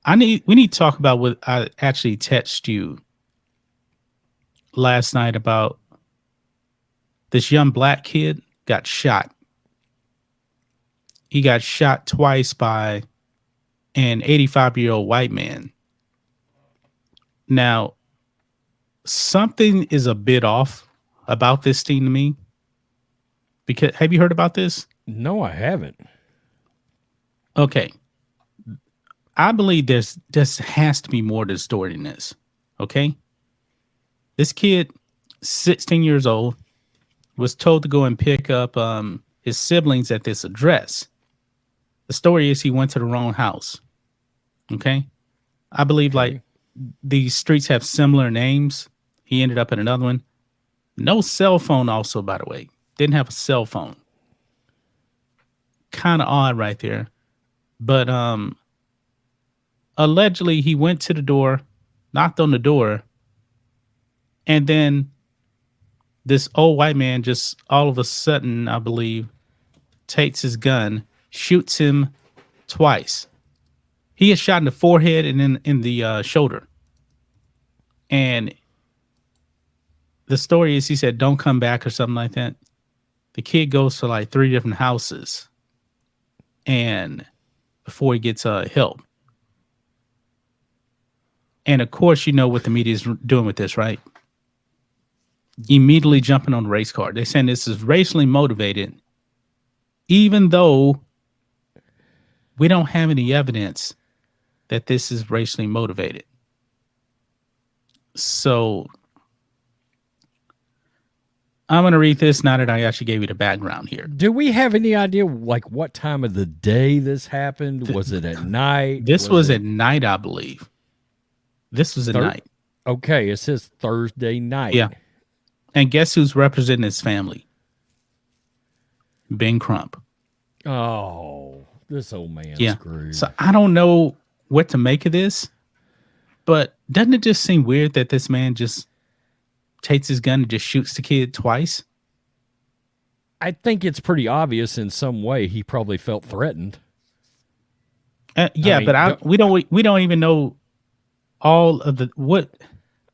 We need to talk about what I actually texted you last night about this young black kid got shot. He got shot twice by an 85-year-old white man. Now, something is a bit off about this thing to me. Because have you heard about this? No, I haven't. Okay. I believe there's has to be more to the story than this. Okay. This kid, 16 years old, was told to go and pick up his siblings at this address. The story is he went to the wrong house. Okay. I believe like Okay. these streets have similar names. He ended up at another one. No cell phone, also, by the way. Didn't have a cell phone. Kind of odd right there. But allegedly he went to the door, knocked on the door, and then this old white man just all of a sudden, I believe, takes his gun, shoots him twice. He is shot in the forehead and in the shoulder. And the story is he said, "Don't come back" or something like that. The kid goes to like 3 different houses, and before he gets help. And of course, you know what the media is doing with this, right? Immediately jumping on the race card. They're saying this is racially motivated, even though we don't have any evidence that this is racially motivated. So I'm going to read this now that I actually gave you the background here. Do we have any idea, like, what time of the day this happened? Was it at night? This was at night, I believe. This was at night. Okay, it says Thursday night. Yeah. And guess who's representing his family? Ben Crump. Oh, this old man's Yeah. screwed. So I don't know what to make of this, but doesn't it just seem weird that this man just takes his gun and just shoots the kid twice? I think it's pretty obvious in some way he probably felt threatened. Yeah, I mean, but we don't even know all of the what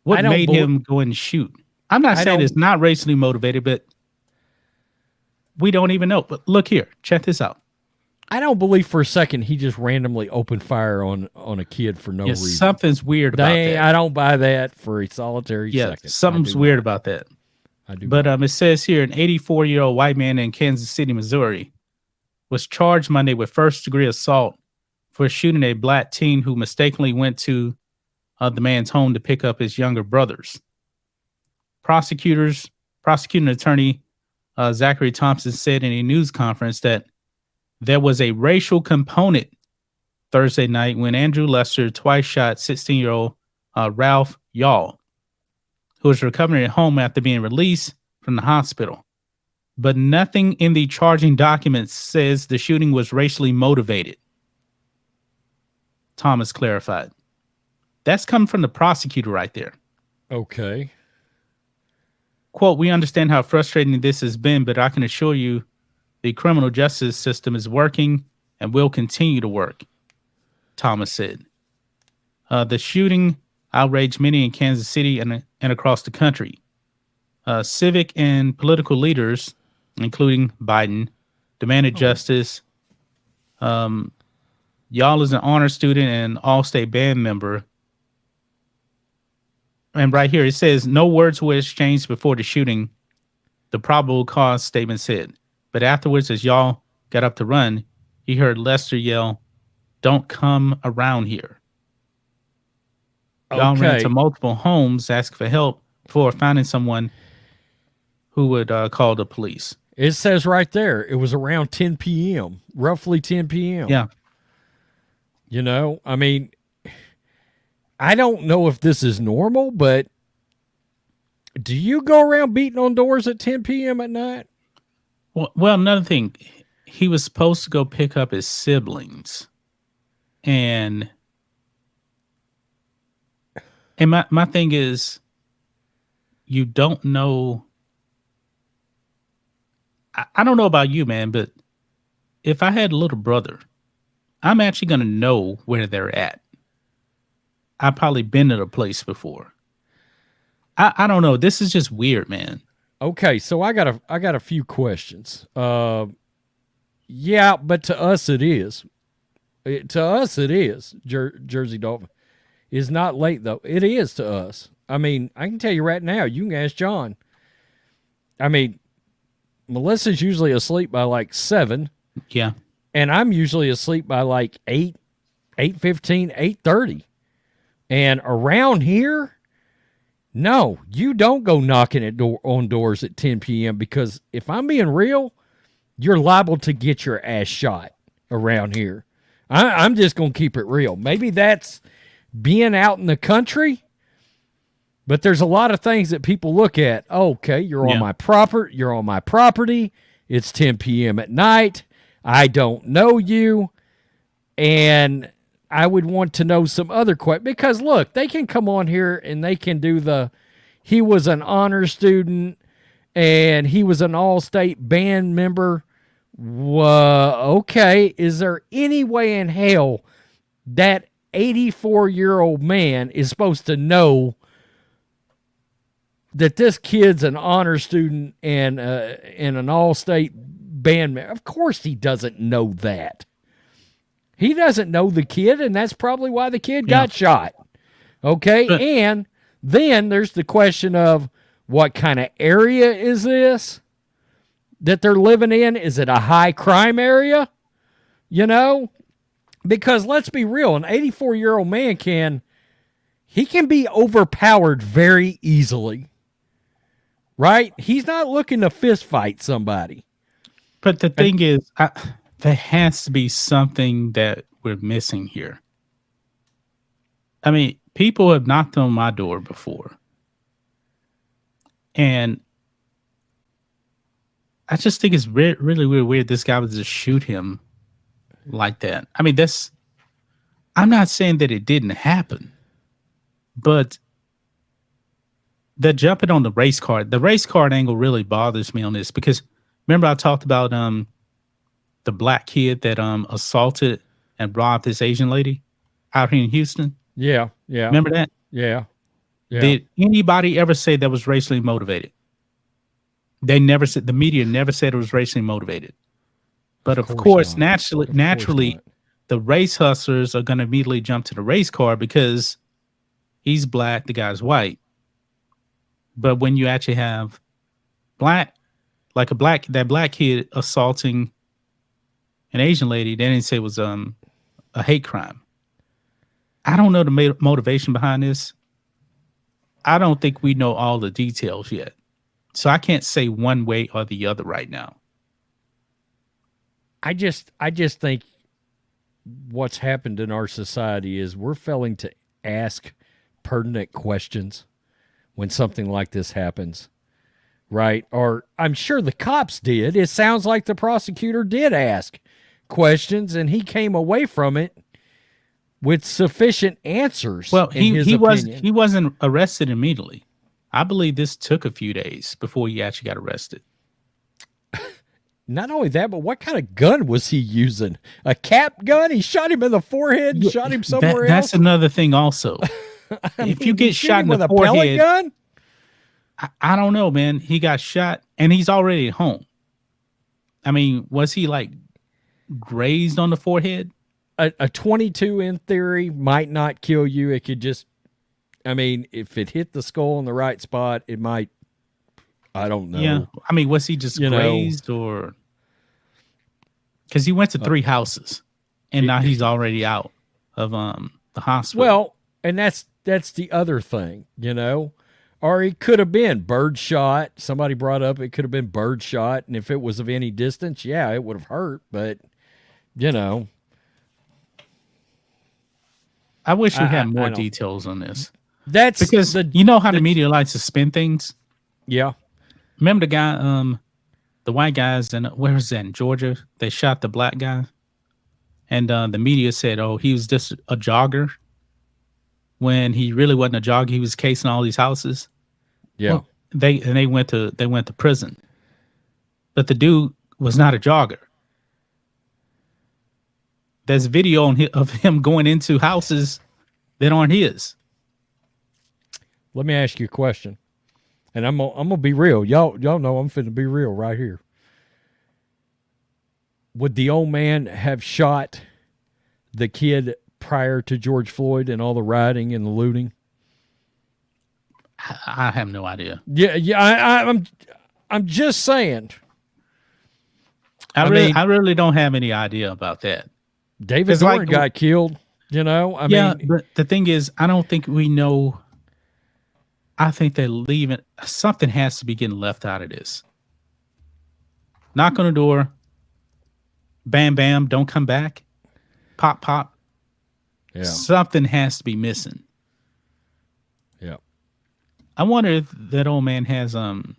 made him go and shoot. I'm not saying it's not racially motivated, but we don't even know. But look here, check this out. I don't believe for a second he just randomly opened fire on a kid for no reason. Something's weird about that. I don't buy that for a solitary second. Something's weird about that. I do. But it says here an 84-year-old white man in Kansas City, Missouri, was charged Monday with first-degree assault for shooting a black teen who mistakenly went to the man's home to pick up his younger brothers. Prosecuting attorney Zachary Thompson said in a news conference that there was a racial component Thursday night when Andrew Lester twice shot 16-year-old Ralph Yarl, who was recovering at home after being released from the hospital. But nothing in the charging documents says the shooting was racially motivated. Thomas clarified. That's coming from the prosecutor right there. Okay. Quote, "We understand how frustrating this has been, but I can assure you the criminal justice system is working and will continue to work," Thomas said. The shooting outraged many in Kansas City and across the country. Civic and political leaders, including Biden, demanded justice. Yarl is an honor student and all-state band member. And right here, it says, no words were exchanged before the shooting, the probable cause statement said. But afterwards, as Yarl got up to run, he heard Lester yell, "Don't come around here." Yarl ran to multiple homes, asking for help before finding someone who would call the police. It says right there, it was around 10 p.m., roughly 10 p.m. Yeah. You know, I mean, I don't know if this is normal, but do you go around beating on doors at 10 p.m. at night? Well, another thing, he was supposed to go pick up his siblings. And my thing is, you don't know. I don't know about you, man, but if I had a little brother, I'm actually going to know where they're at. I probably been to the place before. I don't know. This is just weird, man. Okay, so I got a few questions. Yeah, but to us it is. To us it is. Jersey Dolphin is not late though. It is to us. I mean, I can tell you right now. You can ask John. I mean, Melissa's usually asleep by like 7, Yeah. and I'm usually asleep by like 8, 8:15, 8:30. And around here, no, you don't go knocking on doors at 10 p.m. because if I'm being real, you're liable to get your ass shot around here. I'm just going to keep it real. Maybe that's being out in the country, but there's a lot of things that people look at. Okay, you're on Yeah. my property. You're on my property. It's 10 p.m. at night. I don't know you, and I would want to know some other questions because look, they can come on here and they can do he was an honor student and he was an all-state band member. Okay, is there any way in hell that 84-year-old man is supposed to know that this kid's an honor student and an all-state band member? Of course he doesn't know that. He doesn't know the kid, and that's probably why the kid got shot. Okay, But and then there's the question of what kind of area is this that they're living in? Is it a high crime area? You know, because let's be real, an 84-year-old man can be overpowered very easily. Right? He's not looking to fist fight somebody. but the thing is, there has to be something that we're missing here. I mean, people have knocked on my door before, and I just think it's really, really weird. This guy would just shoot him like that. I mean, I'm not saying that it didn't happen, but the jumping on the race card angle really bothers me on this because remember I talked about the black kid that assaulted and robbed this Asian lady out here in Houston. Yeah, yeah, Remember that? yeah, yeah. Did anybody ever say that was racially motivated? They never said. The media never said it was racially motivated. But of course, not. naturally, not. the race hustlers are going to immediately jump to the race car because he's black, the guy's white. But when you actually have black, like that black kid assaulting an Asian lady, they didn't say it was a hate crime. I don't know the motivation behind this. I don't think we know all the details yet. So I can't say one way or the other right now. I just think what's happened in our society is we're failing to ask pertinent questions when something like this happens, right? Or I'm sure the cops did. It sounds like the prosecutor did ask questions and he came away from it with sufficient answers. Well, he wasn't arrested immediately. I believe this took a few days before he actually got arrested. Not only that, but what kind of gun was he using? A cap gun? He shot him in the forehead and shot him somewhere else? That's another thing also. If you get shot in the forehead, pellet gun? I don't know, man. He got shot and he's already at home. I mean, was he like grazed on the forehead? A 22 in theory might not kill you. It could just, I mean, if it hit the skull in the right spot, it might, I don't know. Yeah. I mean, was he just grazed or? Because he went to 3 houses and now he's already out of the hospital. Well, and that's the other thing, you know? Or it could have been bird shot. Somebody brought up it could have been bird shot. And if it was of any distance, yeah, it would have hurt. But, you know. I wish we had more details on this. That's because you know how the media likes to spin things? Yeah. Remember the guy, the white guys, and where was that, in Georgia? They shot the black guy. And the media said, oh, he was just a jogger. When he really wasn't a jogger, he was casing all these houses. Yeah. Well, they went to prison. But the dude was not a jogger. There's video of him going into houses that aren't his. Let me ask you a question, and I'm gonna be real. Y'all know I'm finna be real right here. Would the old man have shot the kid prior to George Floyd and all the rioting and the looting? I have no idea. Yeah. I'm just saying. I mean, really don't have any idea about that. David 'Cause, Dorn like, got killed. You know, I Yeah, mean, but the thing is, I don't think we know. I think they're leaving. Something has to be getting left out of this. Knock on the door. Bam, bam. Don't come back. Pop, pop. yeah, Something has to be missing. yeah. I wonder if that old man has Dementia,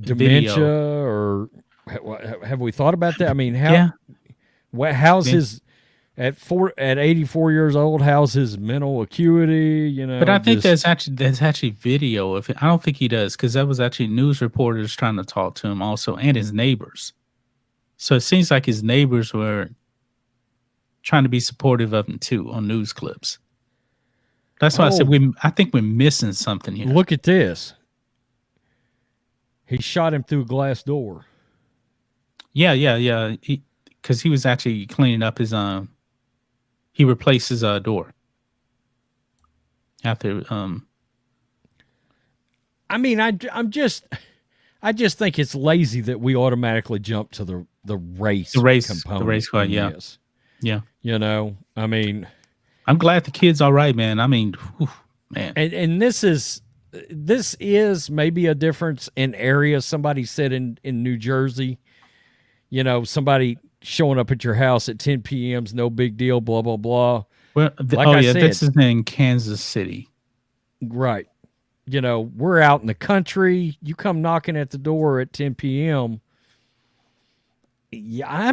video. or have we thought about that? I mean, Yeah, how's man. his at 84 years old? How's his mental acuity? You know, But I think just there's actually video of it. I don't think he does because that was actually news reporters trying to talk to him also, and his neighbors. So it seems like his neighbors were trying to be supportive of him too on news clips. That's why I said I think we're missing something here. Look at this. He shot him through a glass door. Yeah. Because he was actually cleaning up his he replaced his door after I mean, I just think it's lazy that we automatically jump to the race component. the race car. in Yeah, this. yeah. You know, I mean, I'm glad the kid's all right, man. I mean, whew, man. and this is maybe a difference in area. Somebody said in New Jersey, you know, somebody showing up at your house at 10 p.m. is no big deal, blah, blah, blah. Well, this is in Kansas City. Right. You know, we're out in the country. You come knocking at the door at 10 p.m. Yeah,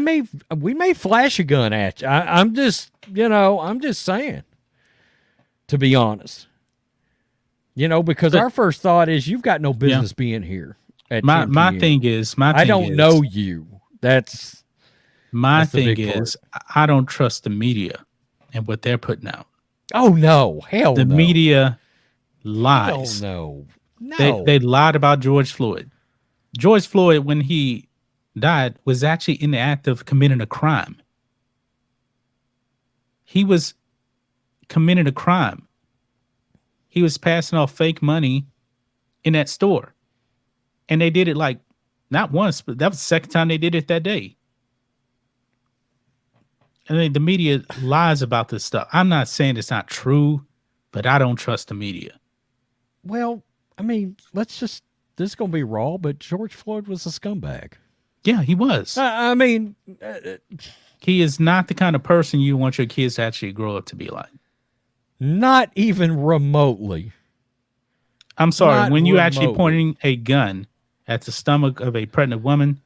we may flash a gun at you. I'm just saying, to be honest. You know, because our first thought is you've got no business being here at 10 p.m. My thing is, I don't know you. That's my the thing big is, I don't trust the media and what they're putting out. Oh no, hell The no. media lies. Hell no. They lied about George Floyd. George Floyd, when he died, was actually in the act of committing a crime. He was committing a crime. He was passing off fake money in that store. And they did it like not once, but that was the second time they did it that day. I mean, the media lies about this stuff. I'm not saying it's not true, but I don't trust the media. Well, I mean, this is going to be raw, but George Floyd was a scumbag. Yeah, he was. I mean, he is not the kind of person you want your kids to actually grow up to be like. Not even remotely. I'm sorry. When you actually pointing a gun at the stomach of a pregnant woman,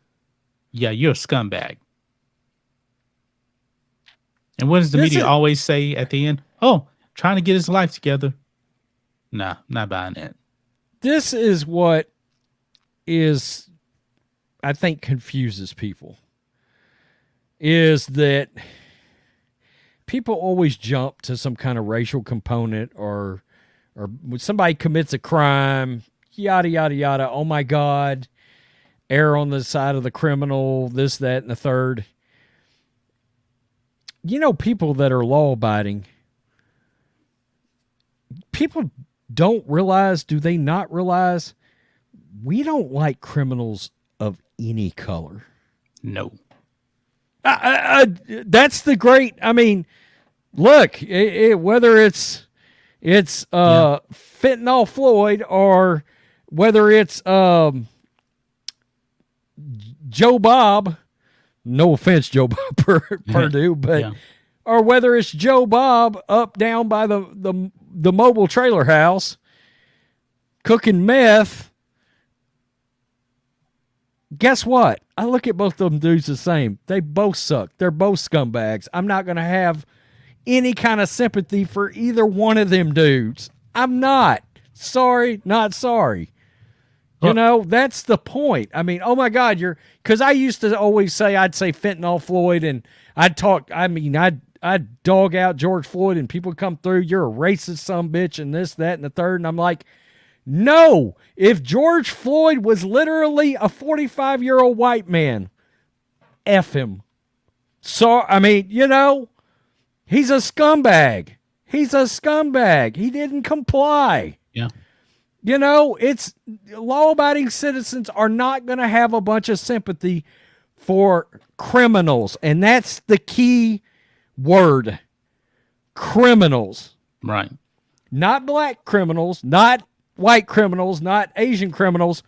yeah, you're a scumbag. And what does the media always say at the end? Oh, trying to get his life together. Nah, not buying that. This is what is, I think, confuses people. Is that people always jump to some kind of racial component or when somebody commits a crime, yada, yada, yada. Oh, my God. Err on the side of the criminal, this, that, and the third. You know, people that are law-abiding, people don't realize, do they not realize, we don't like criminals of any color. No. That's the great, I mean, look, whether it's Fentanyl Floyd or whether it's Joe Bob, no offense, Joe Bob Purdue, but or whether it's Joe Bob up down by the mobile trailer house cooking meth. Guess what? I look at both of them dudes the same. They both suck. They're both scumbags. I'm not going to have any kind of sympathy for either one of them dudes. I'm not. Sorry, not sorry. You know, that's the point. I mean, oh my God, because I used to always say, I'd say Fentanyl Floyd, and I'd I'd dog out George Floyd and people come through, you're a racist son bitch and this, that, and the third. And I'm like, no, if George Floyd was literally a 45-year-old white man, F him. So, I mean, he's a scumbag. He's a scumbag. He didn't comply. Yeah. It's law-abiding citizens are not going to have a bunch of sympathy for criminals. And that's the key word. Criminals. Right. Not black criminals, not white criminals, not Asian criminals.